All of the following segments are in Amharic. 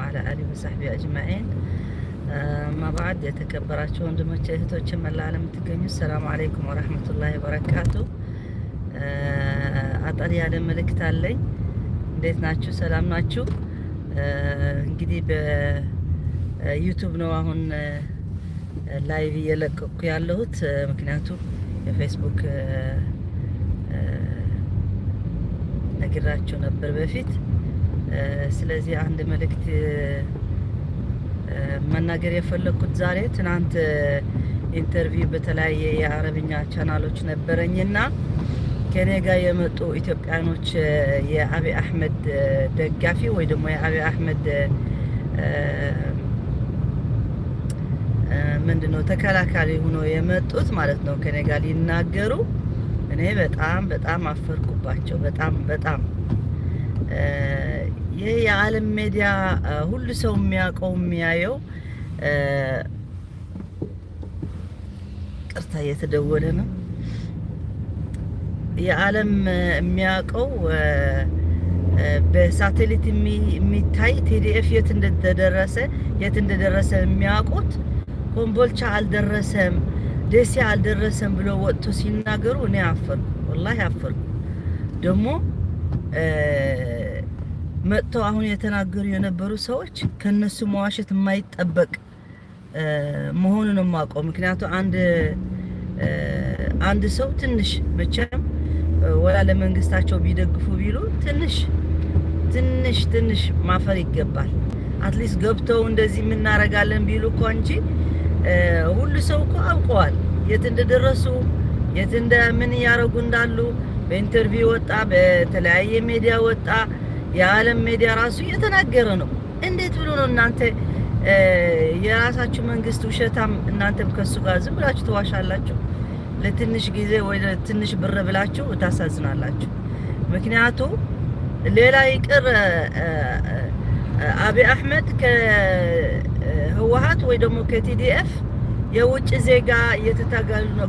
وعلى آله وصحبه أجمعين. ما بعد يتكبراتشو ወንድሞቼ እህቶቼ መላ ዓለም ትገኙ ሰላም አለይኩም ወራህመቱላሂ ወበረካቱ። አጠር ያለ መልእክት አለኝ። እንዴት ናችሁ? ሰላም ናችሁ? እንግዲህ በዩቲዩብ ነው አሁን ላይቭ እየለቀኩ ያለሁት፣ ምክንያቱም የፌስቡክ ነግራችሁ ነበር በፊት። ስለዚህ አንድ መልእክት መናገር የፈለኩት ዛሬ ትናንት ኢንተርቪው በተለያየ የአረብኛ ቻናሎች ነበረኝና ከኔ ጋር የመጡ ኢትዮጵያኖች የአብይ አህመድ ደጋፊ ወይ ደግሞ የአብይ አህመድ ምንድነው ተከላካሪ ሆኖ የመጡት ማለት ነው ከኔ ጋር ሊናገሩ። እኔ በጣም አፈርኩባቸው። በጣም ይሄ የዓለም ሚዲያ ሁሉ ሰው የሚያውቀው የሚያየው ቅርታ እየተደወለ ነው። የዓለም የሚያውቀው በሳተላይት የሚታይ ቲዲኤፍ የት እንደደረሰ የሚያውቁት ኮምቦልቻ አልደረሰም፣ ደሴ አልደረሰም ብሎ ወጥቶ ሲናገሩ እኔ አፈርኩ፣ ወላሂ አፈርኩ። ደግሞ መጥተው አሁን የተናገሩ የነበሩ ሰዎች ከነሱ መዋሸት የማይጠበቅ መሆኑን ማውቀው። ምክንያቱም አንድ ሰው ትንሽ መቼም ወላ ለመንግስታቸው ቢደግፉ ቢሉ ትንሽ ማፈር ይገባል። አትሊስት ገብተው እንደዚህ የምናረጋለን ቢሉ እኮ እንጂ ሁሉ ሰው እኮ አውቀዋል የት እንደደረሱ የት ምን ያረጉ እንዳሉ። በኢንተርቪው ወጣ፣ በተለያየ ሚዲያ ወጣ፣ የዓለም ሚዲያ ራሱ እየተናገረ ነው። እንዴት ብሎ ነው እናንተ የራሳችሁ መንግስት ውሸታም፣ እናንተም ከሱ ጋር ዝም ብላችሁ ተዋሻላችሁ? ለትንሽ ጊዜ ወይ ለትንሽ ብር ብላችሁ ታሳዝናላችሁ። ምክንያቱም ሌላ ይቅር አብይ አህመድ ከህወሓት ወይ ደግሞ ከቲዲኤፍ የውጭ ዜጋ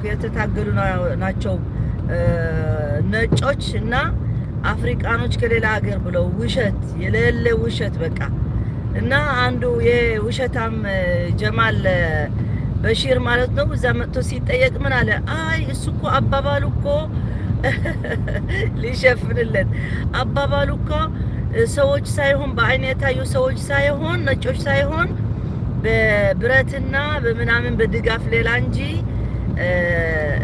የተታገሉ ናቸው ነጮች እና አፍሪካኖች ከሌላ ሀገር ብለው ውሸት የሌለ ውሸት በቃ። እና አንዱ የውሸታም ጀማል በሺር ማለት ነው እዛ መጥቶ ሲጠየቅ ምን አለ? አይ እሱ እኮ አባባሉ እኮ ሊሸፍንለት አባባሉ እኮ ሰዎች ሳይሆን በአይን የታዩ ሰዎች ሳይሆን ነጮች ሳይሆን በብረትና በምናምን በድጋፍ ሌላ እንጂ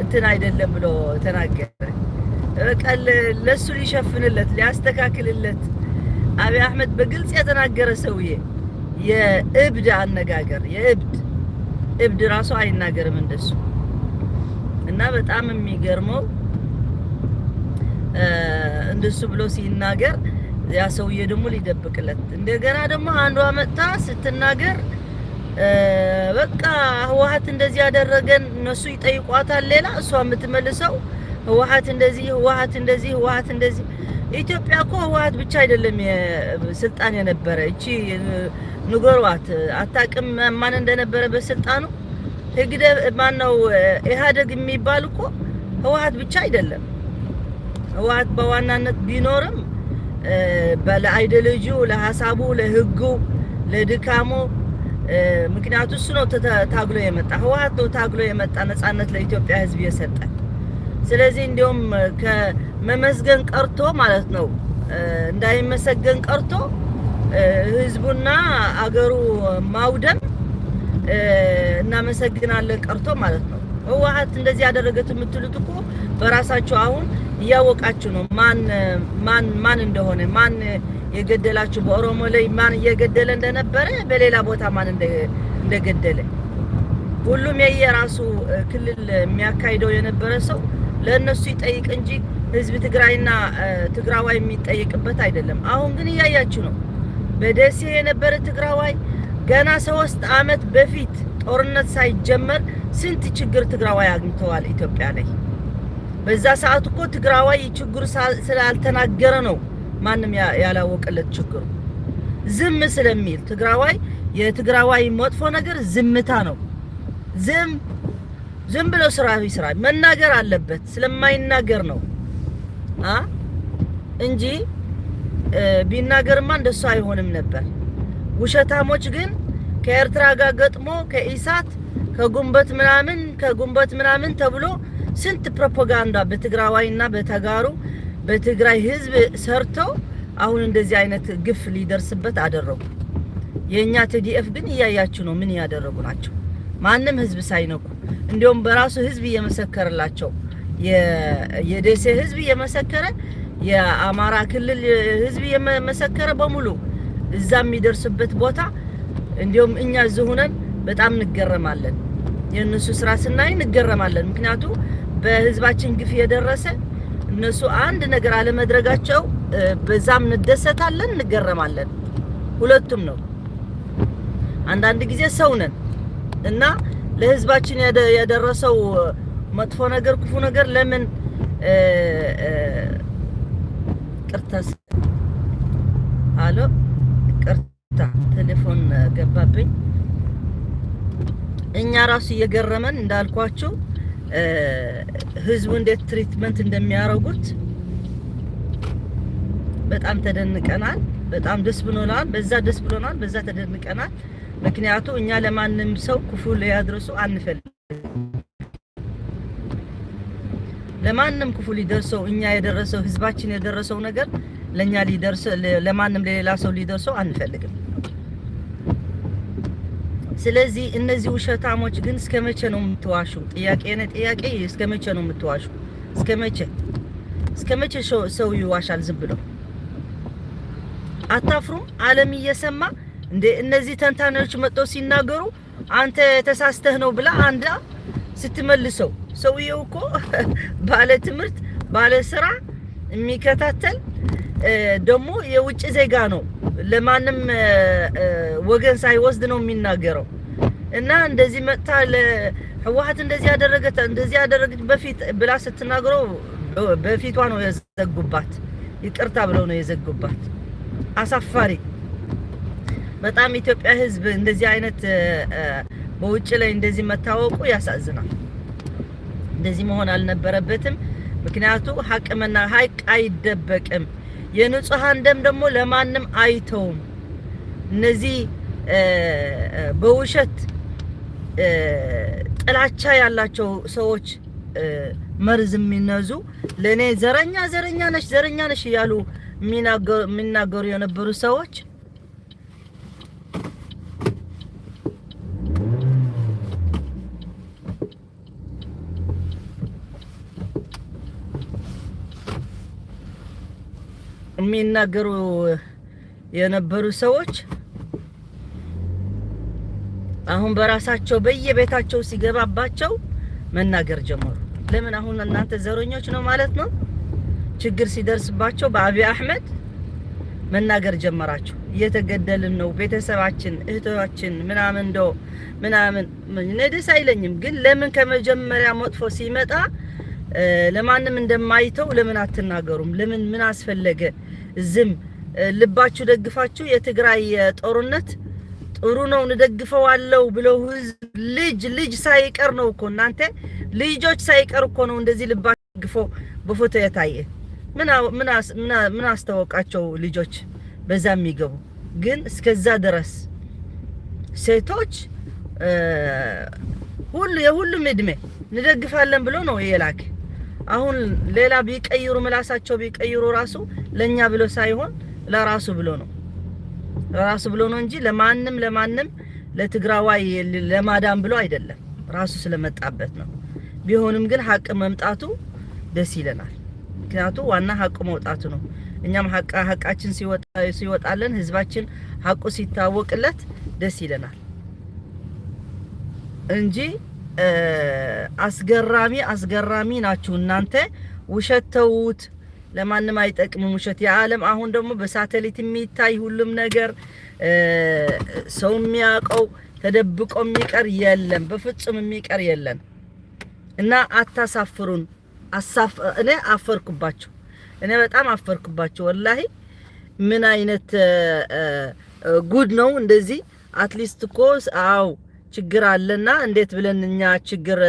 እንትን አይደለም ብሎ ተናገረ። በቃ ለሱ ሊሸፍንለት ሊያስተካክልለት አብይ አህመድ በግልጽ የተናገረ ሰውዬ የእብድ አነጋገር እብድ ራሱ አይናገርም እንደሱ። እና በጣም የሚገርመው እንደሱ ብሎ ሲናገር ያ ሰውዬ ደግሞ ሊደብቅለት እንደገና ደግሞ አንዷ መጣ ስትናገር በቃ ህወሓት እንደዚህ ያደረገን እነሱ ይጠይቋታል ሌላ፣ እሷ የምትመልሰው ህወሓት እንደዚህ ኢትዮጵያ እኮ ህወሓት ብቻ አይደለም ስልጣን የነበረ። እቺ ንገሯት አታውቅም ማን እንደነበረ በስልጣኑ። ህግደ ማነው ኢህአዴግ የሚባል እኮ ህወሓት ብቻ አይደለም። ህወሓት በዋናነት ቢኖርም ለአይዲዮሎጂው፣ ለሐሳቡ፣ ለህጉ፣ ለድካሙ ምክንያቱ እሱ ነው ታግሎ የመጣ ህወሓት ነው ታግሎ የመጣ ነፃነት ለኢትዮጵያ ህዝብ የሰጠ። ስለዚህ እንዲያውም ከመመስገን ቀርቶ ማለት ነው እንዳይመሰገን ቀርቶ ህዝቡና አገሩ ማውደም እናመሰግናለን ቀርቶ ማለት ነው። ህወሓት እንደዚህ ያደረገት የምትሉት እኮ በራሳችሁ አሁን እያወቃችሁ ነው ማን እንደሆነ፣ ማን የገደላችሁ፣ በኦሮሞ ላይ ማን እየገደለ እንደነበረ፣ በሌላ ቦታ ማን እንደገደለ ሁሉም የየራሱ ክልል የሚያካሂደው የነበረ ሰው ለነሱ ይጠይቅ እንጂ ህዝብ ትግራይና ትግራዋይ የሚጠይቅበት አይደለም። አሁን ግን እያያችሁ ነው። በደሴ የነበረ ትግራዋይ ገና 3 አመት በፊት ጦርነት ሳይጀመር ስንት ችግር ትግራዋይ አግኝተዋል ኢትዮጵያ ላይ። በዛ ሰዓት እኮ ትግራዋይ ችግሩ ስላልተናገረ ነው ማንም ያላወቀለት ችግሩ ዝም ስለሚል። ትግራዋይ የትግራዋይ መጥፎ ነገር ዝምታ ነው። ዝም ብሎ ስራ መናገር አለበት፣ ስለማይናገር ነው እንጂ ቢናገርማ እንደሱ አይሆንም ነበር። ውሸታሞች ግን ከኤርትራ ጋር ገጥሞ ከኢሳት ከጉንበት ምናምን ተብሎ ስንት ፕሮፓጋንዳ በትግራዋይና በተጋሩ በትግራይ ህዝብ ሰርተው አሁን እንደዚህ አይነት ግፍ ሊደርስበት አደረጉ። የኛ TDF ግን እያያችሁ ነው ምን ያደረጉ ናቸው። ማንም ህዝብ ሳይነኩ እንዲያውም በራሱ ህዝብ እየመሰከረላቸው የደሴ ህዝብ እየመሰከረ የአማራ ክልል ህዝብ እየመሰከረ በሙሉ እዛ የሚደርስበት ቦታ እንዲያውም እኛ ዝሁነን በጣም እንገረማለን። የነሱ ስራ ስናይ እንገረማለን። ምክንያቱም በህዝባችን ግፍ የደረሰ እነሱ አንድ ነገር አለመድረጋቸው በዛም እንደሰታለን እንገረማለን። ሁለቱም ነው። አንዳንድ ጊዜ ሰው ነን እና ለህዝባችን ያደረሰው መጥፎ ነገር ክፉ ነገር ለምን ቅርታስ አሎ ቅርታ ቴሌፎን ገባብኝ። እኛ ራሱ እየገረመን እንዳልኳችሁ ህዝቡ እንዴት ትሪትመንት እንደሚያረጉት በጣም ተደንቀናል። በጣም ደስ ብሎናል። በዛ ተደንቀናል። ምክንያቱም እኛ ለማንም ሰው ክፉ ሊያድርሱ አንፈልግም። ለማንም ክፉ ሊደርሰው እኛ የደረሰው ህዝባችን የደረሰው ነገር ለኛ ሊደርስ ለማንም ለሌላ ሰው ሊደርሰው አንፈልግም። ስለዚህ እነዚህ ውሸታሞች ግን እስከመቼ ነው የምትዋሹ? ጥያቄ እስከመቼ ነው የምትዋሹ? እስከመቼ ሰው ይዋሻል ዝም ብሎ? አታፍሩም? ዓለም እየሰማ እንደ እነዚህ ተንታኞች መጥተው ሲናገሩ አንተ ተሳስተህ ነው ብላ አንዳ ስትመልሰው ሰውየው እኮ ባለ ትምህርት ባለ ስራ የሚከታተል ደግሞ የውጭ ዜጋ ነው። ለማንም ወገን ሳይወስድ ነው የሚናገረው። እና እንደዚህ መጣ ለህወሓት እንደዚህ ያደረገች በፊት ብላ ስትናገረው በፊቷ ነው የዘጉባት። ይቅርታ ብለው ነው የዘጉባት። አሳፋሪ በጣም ኢትዮጵያ ህዝብ እንደዚህ አይነት በውጭ ላይ እንደዚህ መታወቁ ያሳዝናል። እንደዚህ መሆን አልነበረበትም። ምክንያቱም ሀቅ አይደበቅም። የንጹሃን ደም ደግሞ ለማንም አይተውም። እነዚህ በውሸት ጥላቻ ያላቸው ሰዎች መርዝ የሚነዙ ለኔ ዘረኛ ነሽ እያሉ የሚናገሩ የነበሩ ሰዎች የሚናገሩ የነበሩ ሰዎች አሁን በራሳቸው በየቤታቸው ሲገባባቸው መናገር ጀመሩ። ለምን አሁን እናንተ ዘረኞች ነው ማለት ነው? ችግር ሲደርስባቸው በአብይ አህመድ መናገር ጀመራቸው። እየተገደልን ነው ቤተሰባችን እህቶቻችን ምናምን ነደስ አይለኝም። ግን ለምን ከመጀመሪያ መጥፎ ሲመጣ ለማንም እንደማይተው ለምን አትናገሩም? ምን አስፈለገ? ዝም ልባችሁ ደግፋችሁ የትግራይ ጦርነት ጥሩ ነው እንደግፈዋለሁ ብለው ልጅ ሳይቀር ነው እኮ እናንተ ልጆች ሳይቀር እኮ ነው እንደዚህ ልባችሁ ደግፎ በፎቶ የታየ። ምን አስተዋወቃቸው ልጆች በዛ የሚገቡ? ግን እስከዛ ድረስ ሴቶች የሁሉም እድሜ እንደግፋለን ብሎ ነው የላክ። አሁን ሌላ ቢቀይሩ ምላሳቸው ቢቀይሩ ራሱ ለኛ ብሎ ሳይሆን ለራሱ ብሎ ነው እንጂ ለማንም ለትግራዋይ ለማዳም ብሎ አይደለም። ራሱ ስለመጣበት ነው። ቢሆንም ግን ሀቅ መምጣቱ ደስ ይለናል። ምክንያቱም ዋና ሀቅ መውጣቱ ነው። እኛም ሀቃችን ሲወጣለን ህዝባችን ሀቁ ሲታወቅለት ደስ ይለናል እንጂ አስገራሚ ናችሁ እናንተ። ውሸት ተውት፣ ለማንም አይጠቅምም ውሸት። የዓለም አሁን ደግሞ በሳተላይት የሚታይ ሁሉም ነገር ሰው የሚያውቀው ተደብቆ የሚቀር የለም፣ በፍጹም የሚቀር የለም። እና አታሳፍሩን። እኔ አፈርኩባችሁ። እኔ በጣም አፈርኩባችሁ ወላሂ። ምን አይነት ጉድ ነው እንደዚህ? አትሊስት እኮ አው ችግር አለና እንዴት ብለን እኛ ችግር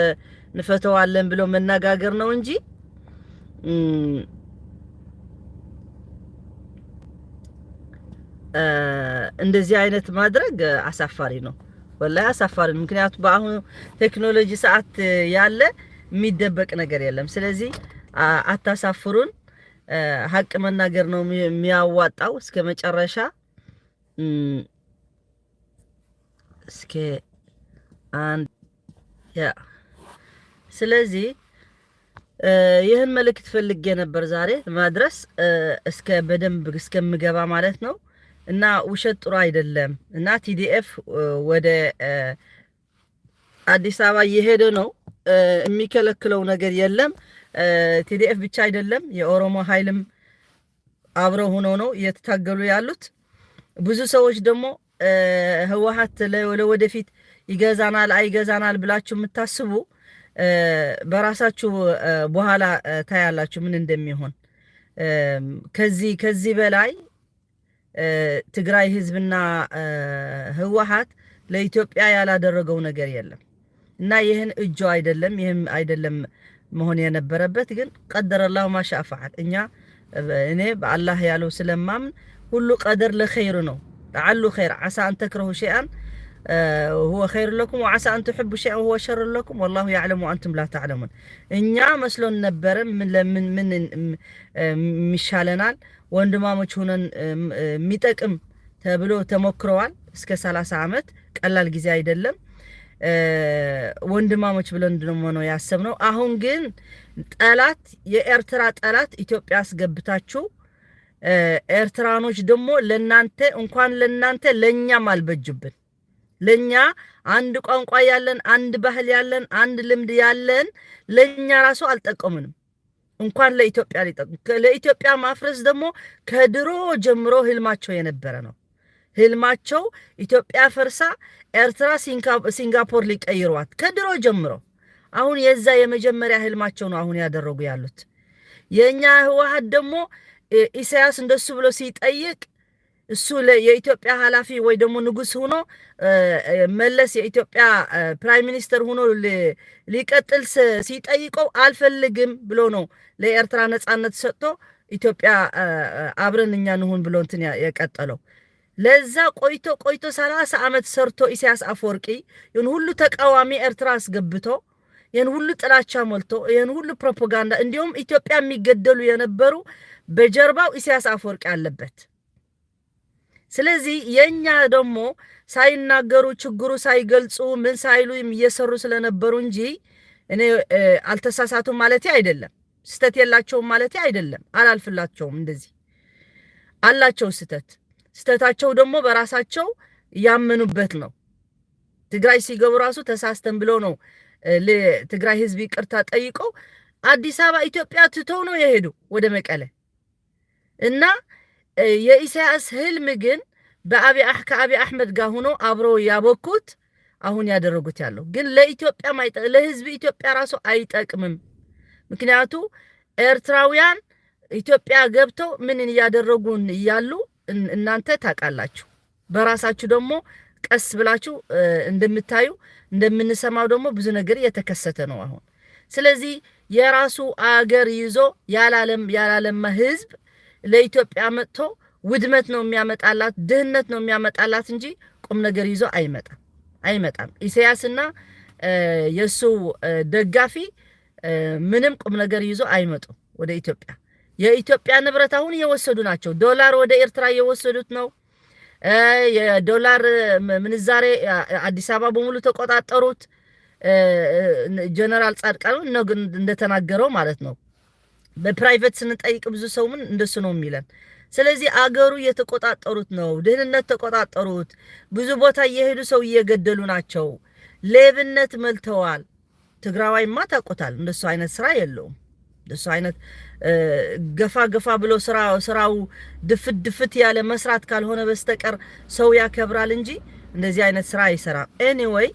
እንፈተዋለን ብሎ መነጋገር ነው እንጂ እንደዚህ አይነት ማድረግ አሳፋሪ ነው። ወላሂ አሳፋሪ ነው። ምክንያቱም በአሁኑ ቴክኖሎጂ ሰዓት ያለ የሚደበቅ ነገር የለም። ስለዚህ አታሳፍሩን። ሀቅ መናገር ነው የሚያዋጣው እስከ መጨረሻ። እስከ አንድ ያ ስለዚህ ይህን መልእክት ፈልጌ ነበር ዛሬ ማድረስ እስከ በደንብ እስከምገባ ማለት ነው። እና ውሸት ጥሩ አይደለም። እና ቲዲኤፍ ወደ አዲስ አበባ እየሄደ ነው። የሚከለክለው ነገር የለም። ቲዲኤፍ ብቻ አይደለም፣ የኦሮሞ ኃይልም አብረው ሆነው ነው እየተታገሉ ያሉት። ብዙ ሰዎች ደግሞ ህወሓት ለወደፊት ይገዛናል አይገዛናል ብላችሁ የምታስቡ በራሳችሁ በኋላ ታያላችሁ ምን እንደሚሆን። ከዚህ በላይ ትግራይ ህዝብና ህወሓት ለኢትዮጵያ ያላደረገው ነገር የለም እና ይህን እጆ አይደለም፣ ይህም አይደለም መሆን የነበረበት። ግን ቀደረላሁ ማሻ ፈዓል። እኔ በአላህ ያለው ስለማምን ሁሉ ቀደር ለኸይር ነው። ለዓሉ ኸይር ዓሳ አን ተክረሁ ሸይአን ሁወ ኸይር ለኩም ወዓሳ አን ትሕቡ ሸይአን ሁወ ሸር ለኩም ወላሁ ያዕለሙ ወአንቱም ላ ተዕለሙን። እኛ መስሎን ነበረ ምን ይሻለናል፣ ወንድማሞች ሆነን የሚጠቅም ተብሎ ተሞክረዋል እስከ 30 ዓመት። ቀላል ጊዜ አይደለም። ወንድማሞች ብለን ነው ያሰብነው። አሁን ግን ጠላት የኤርትራ ጠላት ኢትዮጵያ አስገብታችሁ ኤርትራኖች ደግሞ ለናንተ እንኳን ለናንተ ለኛም አልበጅብን። ለኛ አንድ ቋንቋ ያለን፣ አንድ ባህል ያለን፣ አንድ ልምድ ያለን ለኛ ራሱ አልጠቀሙንም። እንኳን ለኢትዮጵያ ሊጠቅሙ። ለኢትዮጵያ ማፍረስ ደግሞ ከድሮ ጀምሮ ህልማቸው የነበረ ነው። ህልማቸው ኢትዮጵያ ፈርሳ ኤርትራ ሲንጋፖር ሊቀይሯት ከድሮ ጀምሮ። አሁን የዛ የመጀመሪያ ህልማቸው ነው አሁን ያደረጉ ያሉት። የኛ ህወሓት ደግሞ ኢሳያስ እንደሱ ብሎ ሲጠይቅ እሱ የኢትዮጵያ ኃላፊ ወይ ደግሞ ንጉስ ሆኖ መለስ የኢትዮጵያ ፕራይም ሚኒስተር ሆኖ ሊቀጥል ሲጠይቀው አልፈልግም ብሎ ነው ለኤርትራ ነጻነት ሰጥቶ ኢትዮጵያ አብረን እኛ እንሁን ብሎ እንትን የቀጠለው። ለዛ ቆይቶ 30 ዓመት ሰርቶ ኢሳያስ አፈወርቂ ይህን ሁሉ ተቃዋሚ ኤርትራ አስገብቶ ይህን ሁሉ ጥላቻ ሞልቶ ይህን ሁሉ ፕሮፓጋንዳ፣ እንዲሁም ኢትዮጵያ የሚገደሉ የነበሩ በጀርባው ኢሳያስ አፈወርቂ አለበት። ስለዚህ የኛ ደግሞ ሳይናገሩ ችግሩ ሳይገልጹ ምን ሳይሉ እየሰሩ ስለነበሩ እንጂ እኔ አልተሳሳቱም ማለት አይደለም፣ ስተት የላቸውም ማለት አይደለም። አላልፍላቸውም። እንደዚህ አላቸው ስተታቸው ደግሞ በራሳቸው ያመኑበት ነው። ትግራይ ሲገቡ ራሱ ተሳስተን ብለው ነው ለትግራይ ህዝብ ይቅርታ ጠይቀው አዲስ አበባ ኢትዮጵያ ትተው ነው የሄዱ ወደ መቀለ። እና የኢሳያስ ህልም ግን ከአብይ አሕመድ ጋር ሆኖ አብረው ያበኩት አሁን ያደረጉት ያለው ግን ለኢትዮጵያ ለህዝብ ኢትዮጵያ ራሱ አይጠቅምም። ምክንያቱ ኤርትራውያን ኢትዮጵያ ገብተው ምን እያደረጉን እያሉ እናንተ ታውቃላችሁ። በራሳችሁ ደግሞ ቀስ ብላችሁ እንደምታዩ እንደምንሰማው ደግሞ ብዙ ነገር እየተከሰተ ነው አሁን። ስለዚህ የራሱ አገር ይዞ ያላለማ ህዝብ ለኢትዮጵያ መጥቶ ውድመት ነው የሚያመጣላት፣ ድህነት ነው የሚያመጣላት እንጂ ቁም ነገር ይዞ አይመጣም። ኢሳያስና የሱ ደጋፊ ምንም ቁም ነገር ይዞ አይመጡም ወደ ኢትዮጵያ። የኢትዮጵያ ንብረት አሁን እየወሰዱ ናቸው። ዶላር ወደ ኤርትራ እየወሰዱት ነው። የዶላር ምንዛሬ አዲስ አበባ በሙሉ ተቆጣጠሩት። ጀነራል ጻድቃን እንደተናገረው ማለት ነው። በፕራይቬት ስንጠይቅ ብዙ ሰው ምን እንደሱ ነው የሚለን። ስለዚህ አገሩ እየተቆጣጠሩት ነው። ድህነት ተቆጣጠሩት። ብዙ ቦታ እየሄዱ ሰው እየገደሉ ናቸው። ሌብነት መልተዋል። ትግራዋይማ ታውቁታል። እንደሱ አይነት ስራ የለውም። እንደሱ አይነት ገፋ ብሎ ስራው ድፍት ያለ መስራት ካልሆነ በስተቀር ሰው ያከብራል እንጂ እንደዚህ አይነት ስራ አይሰራም። ኤኒዌይ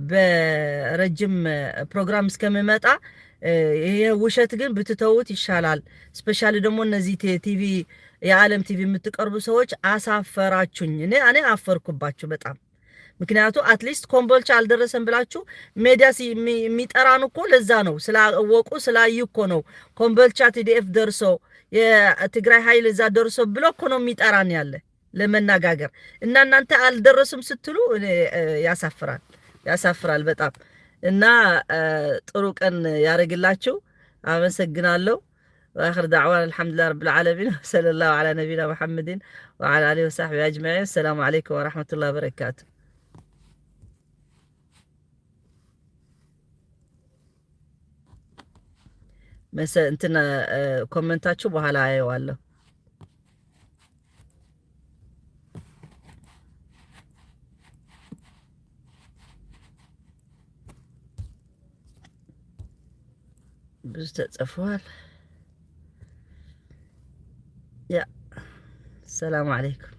በረጅም ፕሮግራም እስከምመጣ ይሄ ውሸት ግን ብትተውት ይሻላል። ስፔሻሊ ደግሞ እነዚህ ቲቪ የዓለም ቲቪ የምትቀርቡ ሰዎች አሳፈራችሁኝ። እኔ አፈርኩባችሁ በጣም። ምክንያቱ አትሊስት ኮምቦልቻ አልደረሰም ብላችሁ ሜዲያ የሚጠራን እኮ ለዛ ነው፣ ስላወቁ ስላዩ እኮ ነው። ኮምቦልቻ ቲዲኤፍ ደርሶ የትግራይ ኃይል እዛ ደርሶ ብሎ እኮ ነው የሚጠራን ያለ። ለመነጋገር እና እናንተ አልደረሱም ስትሉ ያሳፍራል፣ ያሳፍራል በጣም እና ጥሩ ቀን ያደርግላችሁ። አመሰግናለሁ። واخر دعوانا الحمد لله رب العالمين وصلى الله على نبينا محمد وعلى اله وصحبه اجمعين. السلام عليكم ورحمه الله وبركاته. እንትና ኮሜንታችሁ በኋላ አየዋለሁ። ብዙ ተጽፏል። ያ ሰላም አለይኩም